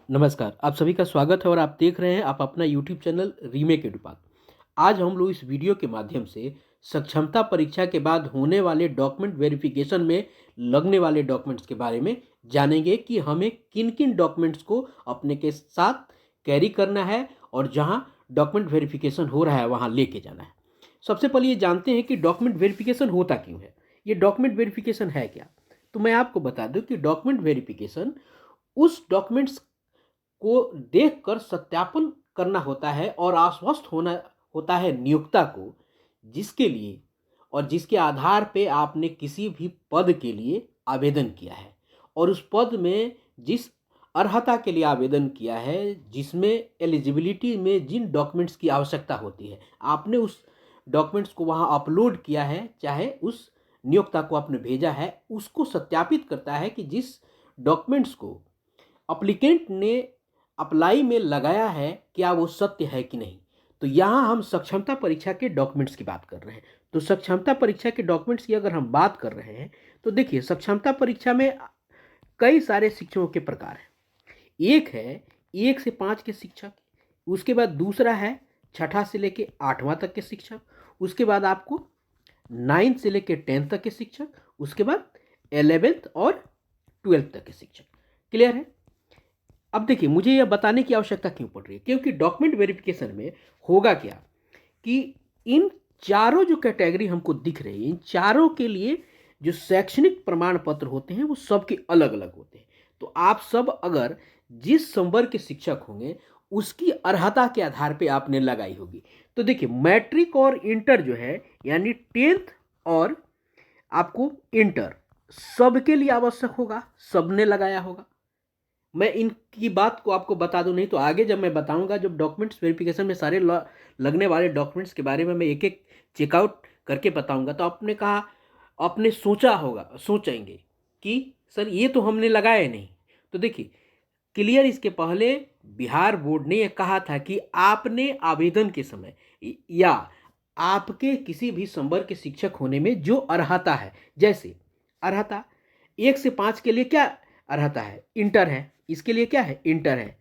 नमस्कार, आप सभी का स्वागत है और आप देख रहे हैं आप अपना यूट्यूब चैनल रीमेक एडुपात। आज हम लोग इस वीडियो के माध्यम से सक्षमता परीक्षा के बाद होने वाले डॉक्यूमेंट वेरिफिकेशन में लगने वाले डॉक्यूमेंट्स के बारे में जानेंगे कि हमें किन किन डॉक्यूमेंट्स को अपने के साथ कैरी करना है और जहां डॉक्यूमेंट वेरिफिकेशन हो रहा है वहां लेके जाना है। सबसे पहले ये जानते हैं कि डॉक्यूमेंट वेरिफिकेशन होता क्यों है। ये डॉक्यूमेंट वेरिफिकेशन है क्या? तो मैं आपको बता दूं कि डॉक्यूमेंट वेरिफिकेशन उस डॉक्यूमेंट्स को देखकर सत्यापन करना होता है और आश्वस्त होना होता है नियोक्ता को, जिसके लिए और जिसके आधार पे आपने किसी भी पद के लिए आवेदन किया है और उस पद में जिस अर्हता के लिए आवेदन किया है, जिसमें एलिजिबिलिटी में जिन डॉक्यूमेंट्स की आवश्यकता होती है, आपने उस डॉक्यूमेंट्स को वहाँ अपलोड किया है, चाहे उस नियोक्ता को आपने भेजा है, उसको सत्यापित करता है कि जिस डॉक्यूमेंट्स को अप्लीकेंट ने अप्लाई में लगाया है क्या वो सत्य है कि नहीं। तो यहाँ हम सक्षमता परीक्षा के डॉक्यूमेंट्स की बात कर रहे हैं। तो सक्षमता परीक्षा के डॉक्यूमेंट्स की अगर हम बात कर रहे हैं तो देखिए, सक्षमता परीक्षा में कई सारे शिक्षकों के प्रकार हैं। एक है 1 से 5 के शिक्षक, उसके बाद दूसरा है छठा से लेके 8वां तक के शिक्षक, उसके बाद आपको 9th से लेके 10th तक के शिक्षक, उसके बाद 11th और 12th तक के शिक्षक। क्लियर है? अब देखिए, मुझे यह बताने की आवश्यकता क्यों पड़ रही है, क्योंकि डॉक्यूमेंट वेरिफिकेशन में होगा क्या कि इन चारों जो कैटेगरी हमको दिख रही है, इन चारों के लिए जो शैक्षणिक प्रमाण पत्र होते हैं वो सबके अलग अलग होते हैं। तो आप सब अगर जिस संवर्ग के शिक्षक होंगे उसकी अर्हता के आधार पे आपने लगाई होगी। तो देखिए, मैट्रिक और इंटर जो है, यानी 10th और आपको इंटर, सबके लिए आवश्यक होगा, सबने लगाया होगा। मैं इनकी बात को आपको बता दूं, नहीं तो आगे जब मैं बताऊंगा, जब डॉक्यूमेंट्स वेरिफिकेशन में सारे लगने वाले डॉक्यूमेंट्स के बारे में मैं एक एक चेकआउट करके बताऊंगा, तो आपने कहा, आपने सोचा होगा, सोचेंगे कि सर ये तो हमने लगाया नहीं। तो देखिए, क्लियर, इसके पहले बिहार बोर्ड ने यह कहा था कि आपने आवेदन के समय या आपके किसी भी संवर्ग के शिक्षक होने में जो अर्हता है, जैसे अर्हता 1 से 5 के लिए क्या अर्हता है, इंटर है, इसके लिए क्या है, इंटर है।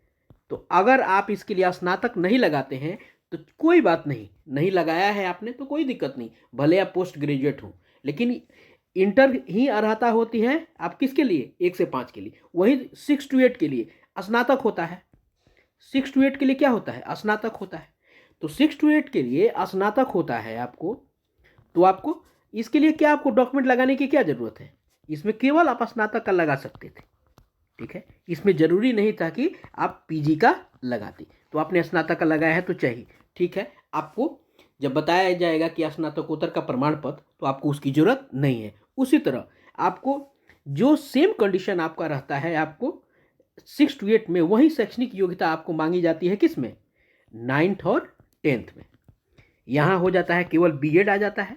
तो अगर आप इसके लिए स्नातक नहीं लगाते हैं तो कोई बात नहीं, नहीं लगाया है आपने तो कोई दिक्कत नहीं, भले आप पोस्ट ग्रेजुएट हो, लेकिन इंटर ही अर्हता होती है आप किसके लिए, 1 से 5 के लिए। वही 6 to 8 के लिए स्नातक होता है। 6 to 8 के लिए क्या होता है, स्नातक होता है। तो 6 to 8 के लिए स्नातक होता है आपको। तो आपको इसके लिए क्या, आपको डॉक्यूमेंट लगाने की क्या जरूरत है, इसमें केवल आप स्नातक का लगा सकते थे। ठीक है, इसमें जरूरी नहीं था कि आप पीजी का लगाते। तो आपने स्नातक का लगाया है तो चाहिए, ठीक है। आपको जब बताया जाएगा कि स्नातकोत्तर का प्रमाण पत्र, तो आपको उसकी जरूरत नहीं है। उसी तरह आपको जो सेम कंडीशन आपका रहता है, आपको 6 to 8 में वही शैक्षणिक योग्यता आपको मांगी जाती है, किस में, 9th और 10th में। यहाँ हो जाता है केवल बीएड आ जाता है,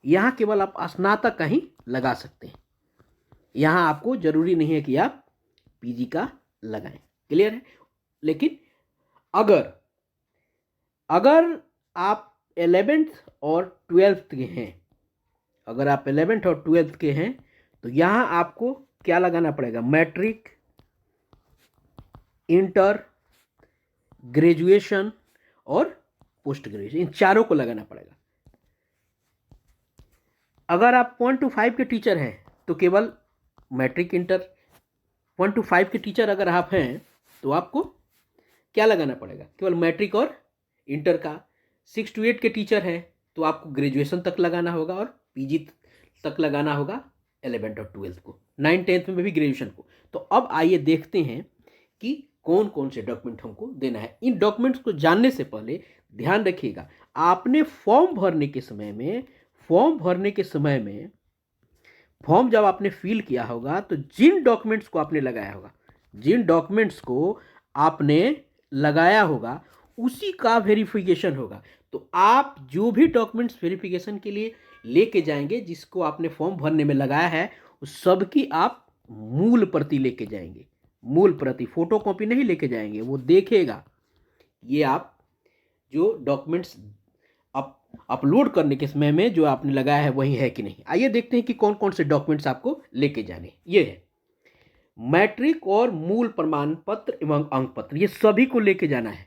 यहाँ केवल आप स्नातक का ही लगा सकते हैं। यहाँ आपको जरूरी नहीं है कि आप पीजी का लगाएं। क्लियर है? लेकिन अगर अगर आप 11th और 12th के हैं, अगर आप 11th और 12th के हैं, तो यहाँ आपको क्या लगाना पड़ेगा, मैट्रिक, इंटर, ग्रेजुएशन और पोस्ट ग्रेजुएशन, इन चारों को लगाना पड़ेगा। अगर आप 1 to 5 के टीचर हैं तो केवल मैट्रिक, इंटर। 1 to 5 के टीचर अगर आप हैं तो आपको क्या लगाना पड़ेगा, केवल मैट्रिक और इंटर का। 6 to 8 के टीचर हैं तो आपको ग्रेजुएशन तक लगाना होगा और पीजी तक लगाना होगा 11th और 12th को, 9th 10th में भी ग्रेजुएशन को। तो अब आइए देखते हैं कि कौन कौन से डॉक्यूमेंट हमको देना है। इन डॉक्यूमेंट्स को जानने से पहले ध्यान रखिएगा, आपने फॉर्म भरने के समय में फॉर्म जब आपने फिल किया होगा तो जिन डॉक्यूमेंट्स को आपने लगाया होगा, जिन डॉक्यूमेंट्स को आपने लगाया होगा उसी का वेरिफिकेशन होगा। तो आप जो भी डॉक्यूमेंट्स वेरिफिकेशन के लिए लेके जाएंगे, जिसको आपने फॉर्म भरने में लगाया है, उस सब की आप मूल प्रति लेके जाएंगे। मूल प्रति, फोटो कॉपी नहीं लेके जाएंगे, वो देखेगा ये आप जो डॉक्यूमेंट्स अपलोड करने के समय में जो आपने लगाया है वही है कि नहीं। आइए देखते हैं कि कौन कौन से डॉक्यूमेंट्स आपको लेके जाने। ये है मैट्रिक और मूल प्रमाण पत्र एवं अंक पत्र ये सभी को लेके जाना है,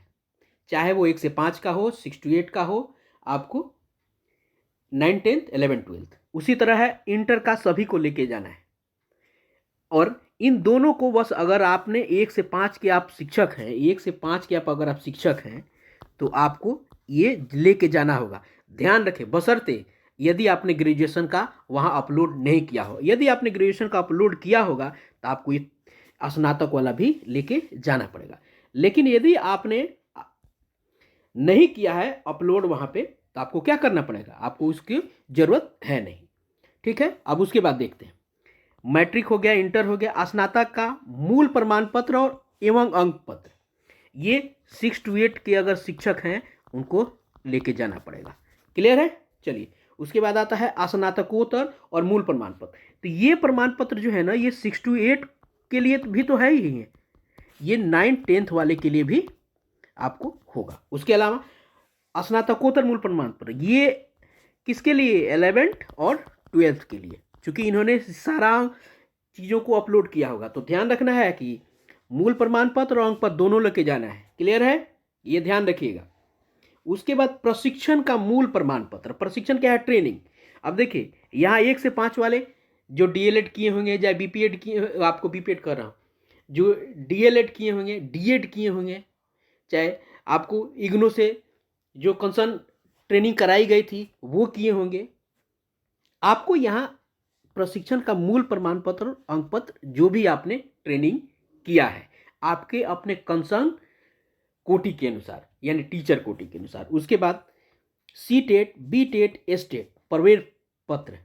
चाहे वो 1 से 5 का हो, 6 to 8 का हो, आपको 9, 10th, 11, 12th। उसी तरह है इंटर का सभी को लेके जाना है। और इन दोनों को बस अगर आपने 1 से 5 के आप शिक्षक हैं, 1 से 5 के अगर आप शिक्षक हैं तो आपको ये लेके जाना होगा। ध्यान रखें, बशर्ते यदि आपने ग्रेजुएशन का वहाँ अपलोड नहीं किया हो। यदि आपने ग्रेजुएशन का अपलोड किया होगा तो आपको ये स्नातक वाला भी लेके जाना पड़ेगा। लेकिन यदि आपने नहीं किया है अपलोड वहाँ पे तो आपको क्या करना पड़ेगा, आपको उसकी ज़रूरत है नहीं। ठीक है, अब उसके बाद देखते हैं। मैट्रिक हो गया, इंटर हो गया, स्नातक का मूल प्रमाण पत्र और एवं अंक पत्र, ये 6 to 8 के अगर शिक्षक हैं उनको लेके जाना पड़ेगा। क्लियर है? चलिए, उसके बाद आता है स्नातकोत्तर और मूल प्रमाण पत्र। तो ये प्रमाण पत्र जो है ना, ये 6 to 8 के लिए भी तो है ही है, ये 9, 10th वाले के लिए भी आपको होगा। उसके अलावा स्नातकोत्तर मूल प्रमाण पत्र ये किसके लिए, 11th और 12th के लिए, क्योंकि इन्होंने सारा चीज़ों को अपलोड किया होगा। तो ध्यान रखना है कि मूल प्रमाण पत्र और अंक पत्र दोनों लेके जाना है। क्लियर है? ये ध्यान रखिएगा। उसके बाद प्रशिक्षण का मूल प्रमाण पत्र। प्रशिक्षण क्या है? ट्रेनिंग। अब देखिए, यहाँ 1 से 5 वाले जो डीएलएड किए होंगे, चाहे बीपीएड किए, आपको बीपीएड कर रहा हूँ, जो डीएलएड किए होंगे, डीएड किए होंगे, चाहे आपको इग्नो से जो कंसर्न ट्रेनिंग कराई गई थी वो किए होंगे, आपको यहाँ प्रशिक्षण का मूल प्रमाण पत्र और अंक पत्र जो भी आपने ट्रेनिंग किया है आपके अपने कंसर्न कोटि के अनुसार, यानी टीचर कोटि के अनुसार। उसके बाद C TET, B TET, S TET प्रवेश पत्र,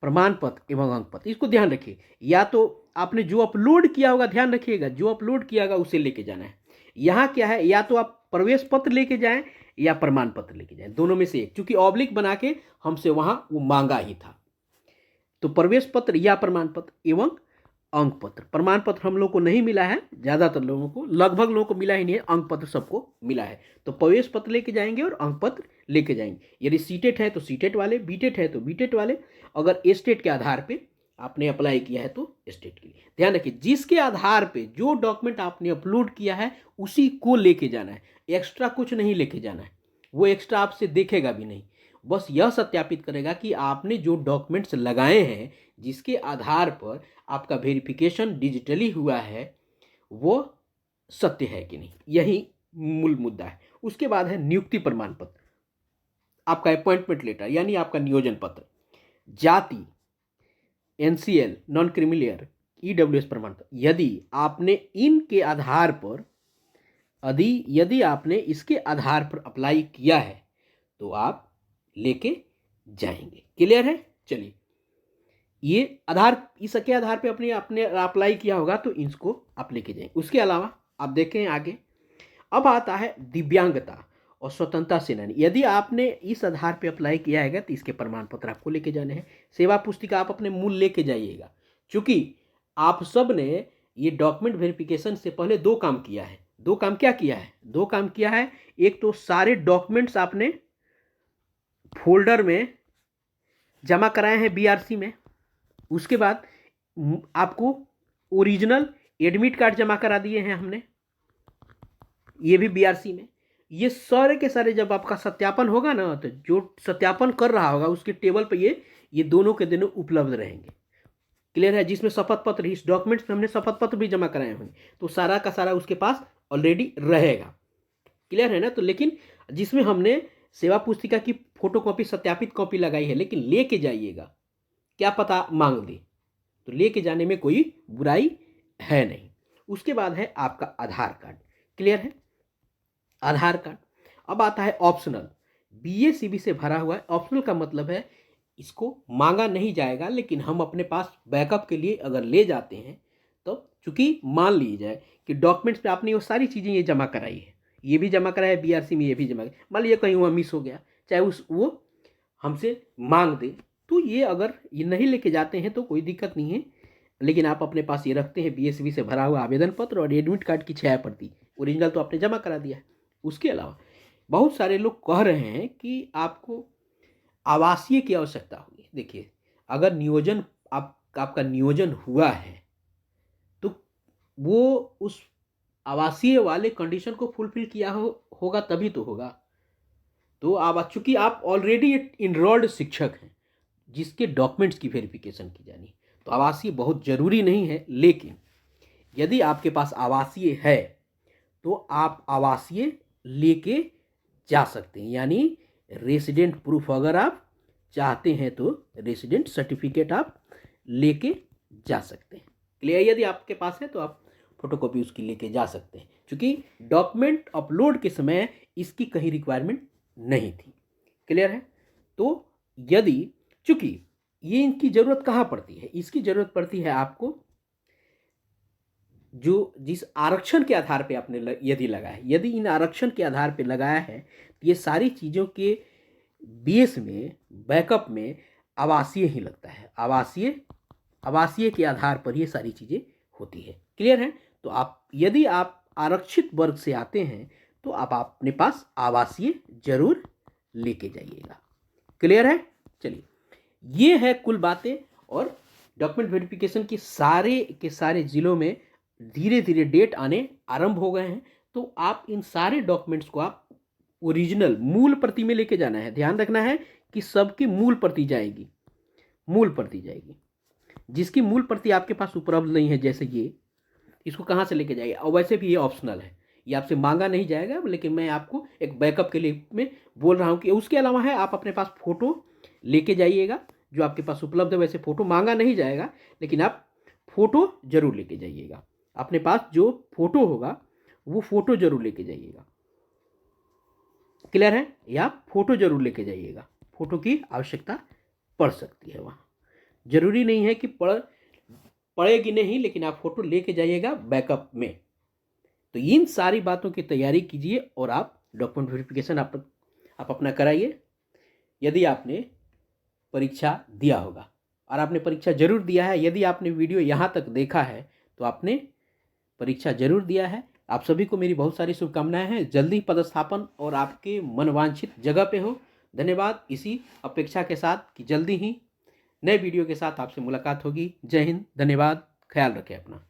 प्रमाण पत्र एवं अंक पत्र, इसको ध्यान रखिए। या तो आपने जो अपलोड किया होगा, ध्यान रखिएगा, जो अपलोड किया होगा उसे लेके जाना है। यहाँ क्या है, या तो आप प्रवेश पत्र लेके जाएं या प्रमाण पत्र लेके जाएं, दोनों में से एक, क्योंकि ऑब्लिक बना के हमसे वहाँ वो मांगा ही था। तो प्रवेश पत्र या प्रमाण पत्र एवं अंक पत्र। प्रमाण पत्र हम लोग को नहीं मिला है, ज़्यादातर लोगों को, लगभग लोगों को मिला ही नहीं है। अंक पत्र सबको मिला है। तो प्रवेश पत्र लेके जाएंगे और अंक पत्र लेके जाएंगे। यदि सीटेट है तो सीटेट वाले, बीटेट है तो बीटेट वाले, अगर एस्टेट के आधार पे आपने अप्लाई किया है तो स्टेट के लिए। ध्यान रखिए, जिसके आधार पे जो डॉक्यूमेंट आपने अपलोड किया है उसी को लेके जाना है, एक्स्ट्रा कुछ नहीं लेके जाना है। वो एक्स्ट्रा आपसे देखेगा भी नहीं, बस यह सत्यापित करेगा कि आपने जो डॉक्यूमेंट्स लगाए हैं, जिसके आधार पर आपका वेरिफिकेशन डिजिटली हुआ है, वो सत्य है कि नहीं, यही मूल मुद्दा है। उसके बाद है नियुक्ति प्रमाण पत्र, आपका अपॉइंटमेंट लेटर यानी आपका नियोजन पत्र, जाति, एनसीएल, नॉन क्रिमिलियर, ईडब्ल्यूएस प्रमाण पत्र। यदि आपने इनके आधार पर यदि आपने इसके आधार पर अप्लाई किया है तो आप लेके जाएंगे। क्लियर है? चलिए, ये आधार, इसके आधार पे अपने आपने अप्लाई किया होगा तो इसको आप लेके जाएंगे। उसके अलावा आप देखें आगे, अब आता है दिव्यांगता और स्वतंत्रता सेनानी। यदि आपने इस आधार पे अप्लाई किया है तो इसके प्रमाण पत्र आपको लेके जाने हैं। सेवा पुस्तिका आप अपने मूल लेके जाइएगा, क्योंकि आप सब ने ये डॉक्यूमेंट वेरिफिकेशन से पहले दो काम किया है। दो काम क्या किया है? दो काम किया है। एक तो सारे डॉक्यूमेंट्स आपने फोल्डर में जमा कराए हैं बीआरसी में। उसके बाद आपको ओरिजिनल एडमिट कार्ड जमा करा दिए हैं हमने, ये भी बीआरसी में। ये सारे के सारे जब आपका सत्यापन होगा ना, तो जो सत्यापन कर रहा होगा उसके टेबल पे ये दोनों के दोनों उपलब्ध रहेंगे। क्लियर है? जिसमें शपथ पत्र, इस डॉक्यूमेंट्स में हमने शपथ पत्र भी जमा कराए होंगे, तो सारा का सारा उसके पास ऑलरेडी रहेगा। क्लियर है ना? तो लेकिन जिसमें हमने सेवा पुस्तिका की फोटोकॉपी, सत्यापित कॉपी लगाई है, लेकिन लेके जाइएगा, क्या पता मांग दे, तो लेके जाने में कोई बुराई है नहीं। उसके बाद है आपका आधार कार्ड। क्लियर है? आधार कार्ड। अब आता है ऑप्शनल, बीएसीबी से भरा हुआ है। ऑप्शनल का मतलब है इसको मांगा नहीं जाएगा, लेकिन हम अपने पास बैकअप के लिए अगर ले जाते हैं तो, चूंकि मान ली जाए कि डॉक्यूमेंट्स पे आपने वो सारी चीज़ें ये जमा कराई है, ये भी जमा कराया है बीआरसी में, ये भी जमा, मान लीजिए कहीं वहाँ मिस हो गया, चाहे वो हमसे मांग दे, तो ये अगर ये नहीं लेके जाते हैं तो कोई दिक्कत नहीं है। लेकिन आप अपने पास ये रखते हैं बीएसबी से भरा हुआ आवेदन पत्र और एडमिट कार्ड की 6 प्रति, ओरिजिनल तो आपने जमा करा दिया है। उसके अलावा बहुत सारे लोग कह रहे हैं कि आपको आवासीय की आवश्यकता होगी। देखिए, अगर नियोजन आपका नियोजन हुआ है तो वो उस आवासीय वाले कंडीशन को फुलफिल किया होगा तभी तो होगा। तो आप चूंकि आप ऑलरेडी एक इनरोल्ड शिक्षक हैं जिसके डॉक्यूमेंट्स की वेरिफिकेशन की जानी, तो आवासीय बहुत ज़रूरी नहीं है। लेकिन यदि आपके पास आवासीय है तो आप आवासीय लेके जा सकते हैं, यानी रेसिडेंट प्रूफ अगर आप चाहते हैं तो रेसिडेंट सर्टिफिकेट आप लेके जा सकते हैं। क्लियर? यदि आपके पास है तो आप फोटोकॉपी उसकी लेके जा सकते हैं, क्योंकि डॉक्यूमेंट अपलोड के समय इसकी कहीं रिक्वायरमेंट नहीं थी। क्लियर है? तो यदि चूंकि ये इनकी ज़रूरत कहाँ पड़ती है, इसकी ज़रूरत पड़ती है आपको जो जिस आरक्षण के आधार पे आपने यदि लगाया है, यदि इन आरक्षण के आधार पे लगाया है तो ये सारी चीज़ों के बेस में बैकअप में आवासीय ही लगता है। आवासीय के आधार पर ये सारी चीज़ें होती है। क्लियर है? तो आप यदि आप आरक्षित वर्ग से आते हैं तो आप अपने पास आवासीय जरूर लेके जाइएगा। क्लियर है? चलिए, ये है कुल बातें। और डॉक्यूमेंट वेरिफिकेशन के सारे ज़िलों में धीरे धीरे डेट आने आरंभ हो गए हैं। तो आप इन सारे डॉक्यूमेंट्स को आप ओरिजिनल मूल प्रति में लेके जाना है। ध्यान रखना है कि सबकी मूल प्रति जाएगी। जिसकी मूल प्रति आपके पास उपलब्ध नहीं है, जैसे ये, इसको कहाँ से लेके जाइए। और वैसे भी ये ऑप्शनल है, ये आपसे मांगा नहीं जाएगा, लेकिन मैं आपको एक बैकअप के लिए में बोल रहा हूँ कि उसके अलावा है आप अपने पास फ़ोटो लेके जाइएगा जो आपके पास उपलब्ध है। वैसे फ़ोटो मांगा नहीं जाएगा, लेकिन आप फ़ोटो ज़रूर लेके जाइएगा। अपने पास जो फ़ोटो होगा वो फ़ोटो ज़रूर लेके जाइएगा। क्लियर है? या आप फ़ोटो ज़रूर लेके जाइएगा। फ़ोटो की आवश्यकता पड़ सकती है वहाँ, ज़रूरी नहीं है कि पड़ेगी नहीं, लेकिन आप फ़ोटो लेके जाइएगा बैकअप में। तो इन सारी बातों की तैयारी कीजिए और आप डॉक्यूमेंट वेरिफिकेशन आप अपना कराइए। यदि आपने परीक्षा दिया होगा, और आपने परीक्षा जरूर दिया है, यदि आपने वीडियो यहाँ तक देखा है तो आपने परीक्षा जरूर दिया है। आप सभी को मेरी बहुत सारी शुभकामनाएं हैं। जल्दी पदस्थापन और आपके मनवांछित जगह पे हो। धन्यवाद। इसी अपेक्षा के साथ कि जल्दी ही नए वीडियो के साथ आपसे मुलाकात होगी। जय हिंद, धन्यवाद, ख्याल रखें अपना।